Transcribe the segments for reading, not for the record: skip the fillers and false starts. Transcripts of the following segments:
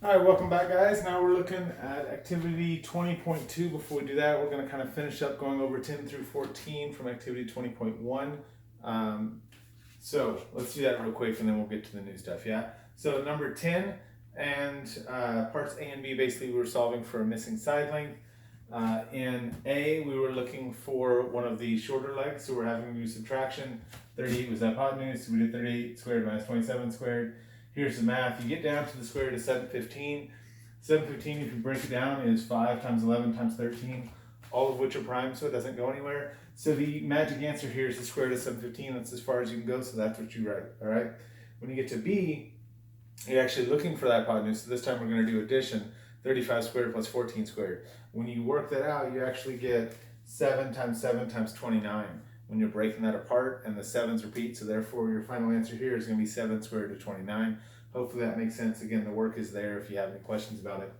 All right, welcome back, guys. Now we're looking at activity 20.2. Before we do that, we're going to kind of finish up going over 10 through 14 from activity 20.1. So let's do that real quick and then we'll get to the new stuff, yeah? So number 10 and parts A and B, basically we were solving for a missing side length. In A, we were looking for one of the shorter legs, so we're having to do subtraction. 38 was hypotenuse, so we did 38 squared minus 27 squared. Here's the math. You get down to the square root of 715. 715, if you break it down, is 5 times 11 times 13, all of which are prime, so it doesn't go anywhere. So the magic answer here is the square root of 715. That's as far as you can go, so that's what you write, all right? When you get to B, you're actually looking for that hypotenuse, so this time we're going to do addition. 35 squared plus 14 squared. When you work that out, you actually get 7 times 29 when you're breaking that apart, and the 7s repeat, so therefore your final answer here is going to be 7 squared root of 29. Hopefully that makes sense. Again, the work is there if you have any questions about it.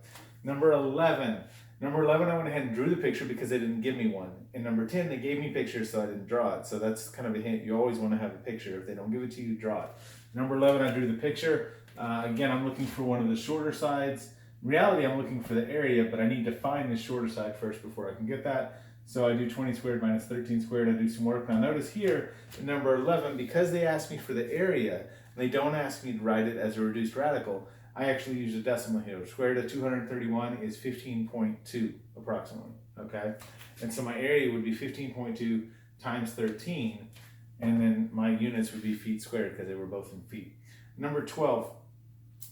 Number 11. Number 11, I went ahead and drew the picture because they didn't give me one. And number 10, they gave me pictures, so I didn't draw it. So that's kind of a hint. You always want to have a picture. If they don't give it to you, draw it. Number 11, I drew the picture. Again, I'm looking for one of the shorter sides. In reality, I'm looking for the area, but I need to find the shorter side first before I can get that. So I do 20 squared minus 13 squared. I do some work. Now notice here in number 11, because they asked me for the area, and they don't ask me to write it as a reduced radical, I actually use a decimal here. Square root of 231 is 15.2 approximately, okay? And so my area would be 15.2 times 13, and then my units would be feet squared because they were both in feet. Number 12,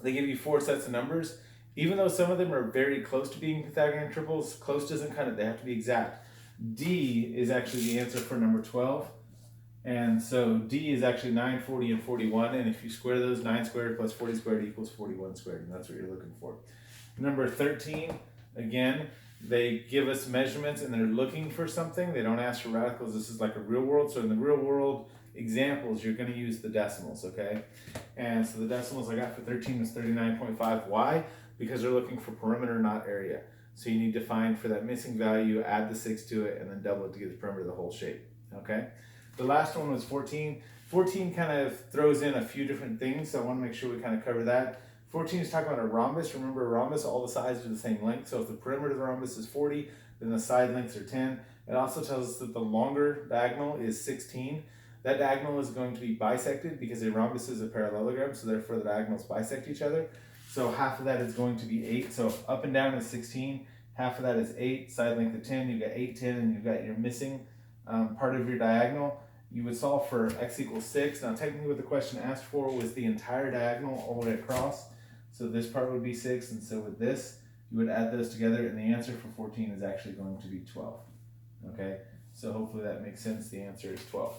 they give you 4 sets of numbers. Even though some of them are very close to being Pythagorean triples, close doesn't cut it, they have to be exact. D is actually the answer for number 12. And so D is actually 9, 40, and 41. And if you square those, 9 squared plus 40 squared equals 41 squared. And that's what you're looking for. Number 13, again, they give us measurements and they're looking for something. They don't ask for radicals. This is like a real world. So in the real world examples, you're going to use the decimals, okay? And so the decimals I got for 13 was 39.5. Why? Because they're looking for perimeter, not area. So you need to find for that missing value, add the 6 to it, and then double it to get the perimeter of the whole shape, okay? The last one was 14. 14 kind of throws in a few different things, so I want to make sure we kind of cover that. 14 is talking about a rhombus. Remember, a rhombus, all the sides are the same length. So if the perimeter of the rhombus is 40, then the side lengths are 10. It also tells us that the longer diagonal is 16. That diagonal is going to be bisected because a rhombus is a parallelogram, so therefore the diagonals bisect each other. So half of that is going to be 8. So up and down is 16. Half of that is 8. Side length of 10. You've got 8, 10, and you've got your missing part of your diagonal. You would solve for x equals 6. Now technically what the question asked for was the entire diagonal all the way across. So this part would be 6, and so with this, you would add those together, and the answer for 14 is actually going to be 12. Okay, so hopefully that makes sense. The answer is 12.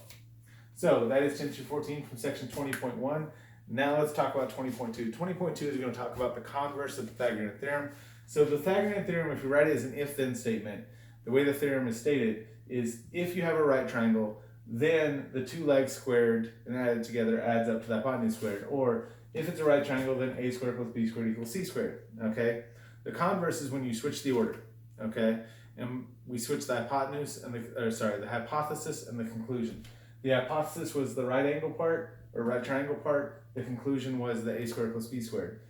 So that is 10 through 14 from section 20.1. Now let's talk about 20.2. 20.2 is going to talk about the converse of the Pythagorean theorem. So the Pythagorean theorem, if you write it as an if-then statement, the way the theorem is stated is if you have a right triangle, then the two legs squared and added together adds up to the hypotenuse squared. Or if it's a right triangle, then a squared plus b squared equals c squared, okay? The converse is when you switch the order, okay? And we switch the hypotenuse and the hypothesis and the conclusion. The hypothesis was the right angle part, or right triangle part. The conclusion was the a squared plus b squared.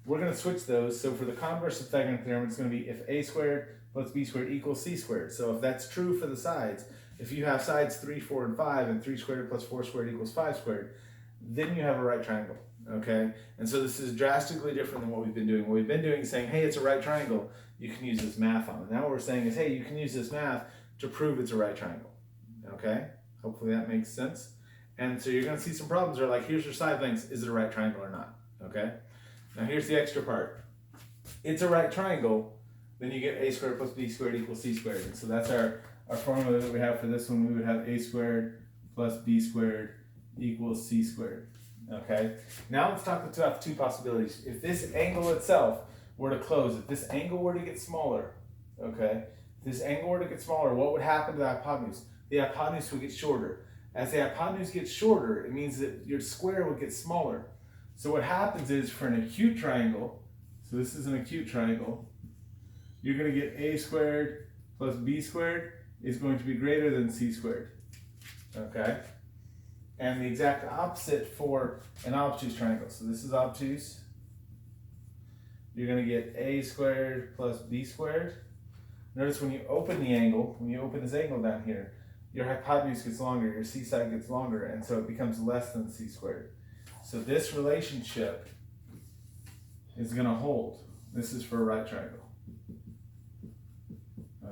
We're going to switch those. So for the converse of Pythagorean theorem, it's going to be if a squared plus b squared equals c squared. So if that's true for the sides, if you have sides 3, 4, and 5, and 3 squared plus 4 squared equals 5 squared, then you have a right triangle, okay? And so this is drastically different than what we've been doing. What we've been doing is saying, hey, it's a right triangle. You can use this math on it. Now what we're saying is, hey, you can use this math to prove it's a right triangle, okay? Hopefully that makes sense. And so you're going to see some problems that are like, here's your side lengths. Is it a right triangle or not, okay? Now here's the extra part. It's a right triangle, then you get a squared plus b squared equals c squared. And so that's our formula that we have for this one. We would have a squared plus b squared equals c squared, okay? Now let's talk about two possibilities. If this angle itself were to close, if this angle were to get smaller, okay? If this angle were to get smaller, what would happen to the hypotenuse? The hypotenuse would get shorter. As the hypotenuse gets shorter, it means that your square would get smaller. So what happens is for an acute triangle, so this is an acute triangle, you're going to get a squared plus b squared is going to be greater than c squared, okay? And the exact opposite for an obtuse triangle. So this is obtuse, you're going to get a squared plus b squared. Notice when you open the angle, when you open this angle down here, your hypotenuse gets longer, your c side gets longer, and so it becomes less than c squared. So this relationship is going to hold. This is for a right triangle.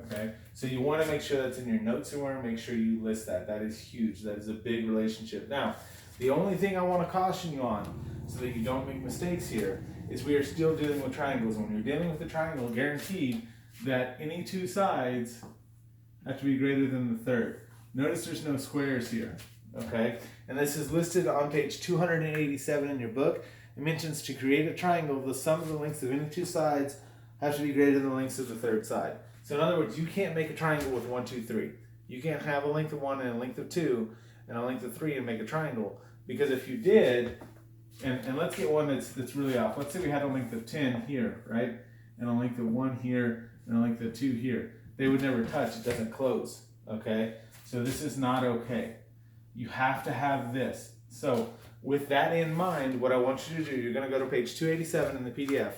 Okay, so you want to make sure that's in your notes somewhere. Make sure you list that. That is huge. That is a big relationship. Now, the only thing I want to caution you on, so that you don't make mistakes here, is we are still dealing with triangles. When you're dealing with a triangle, guaranteed that any two sides have to be greater than the third. Notice there's no squares here. Okay, and this is listed on page 287 in your book. It mentions to create a triangle, the sum of the lengths of any two sides have to be greater than the lengths of the third side. So in other words, you can't make a triangle with 1, 2, 3. You can't have a length of 1 and a length of 2 and a length of 3 and make a triangle. Because if you did, and let's get one that's really off. Let's say we had a length of 10 here, right? And a length of 1 here and a length of 2 here. They would never touch. It doesn't close. Okay? So this is not okay. You have to have this. So with that in mind, what I want you to do, you're going to go to page 287 in the PDF.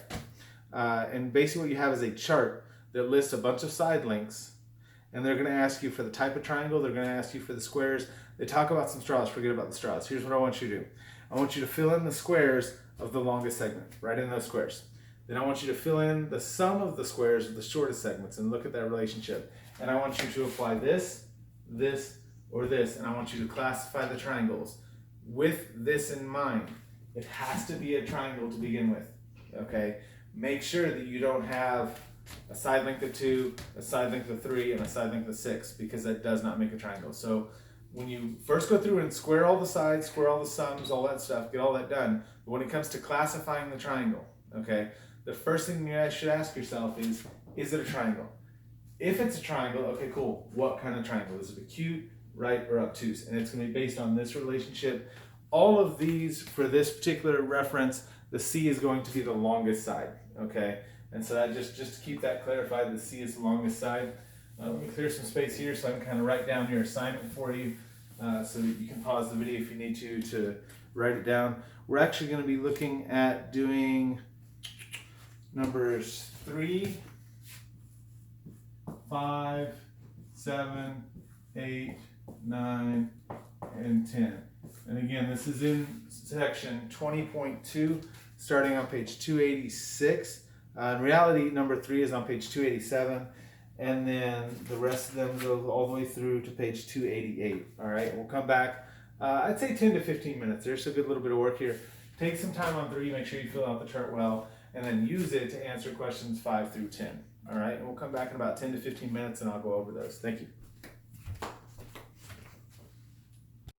And basically what you have is a chart that lists a bunch of side lengths, and they're going to ask you for the type of triangle, they're going to ask you for the squares. They talk about some straws, forget about the straws. Here's what I want you to do. I want you to fill in the squares of the longest segment, right in those squares. Then I want you to fill in the sum of the squares of the shortest segments and look at that relationship. And I want you to apply this, this, or this, and I want you to classify the triangles with this in mind. It has to be a triangle to begin with, okay? Make sure that you don't have a side length of 2, a side length of 3, and a side length of 6, because that does not make a triangle. So when you first go through and square all the sides, square all the sums, all that stuff, get all that done, but when it comes to classifying the triangle, okay, the first thing you should ask yourself is it a triangle? If it's a triangle, okay, cool. What kind of triangle? Is it acute, right, or obtuse? And it's going to be based on this relationship. All of these, for this particular reference, the C is going to be the longest side, okay? And so that just to keep that clarified, the C is the longest side. Let me clear some space here so I can kind of write down your assignment for you so that you can pause the video if you need to write it down. We're actually going to be looking at doing numbers 3, 5, 7, 8, 9, and 10. And again, this is in section 20.2, starting on page 286. In reality, number 3 is on page 287, and then the rest of them go all the way through to page 288. All right, we'll come back. I'd say 10 to 15 minutes. There's a good little bit of work here. Take some time on 3, make sure you fill out the chart well, and then use it to answer questions 5 through 10. All right, and we'll come back in about 10 to 15 minutes, and I'll go over those. Thank you.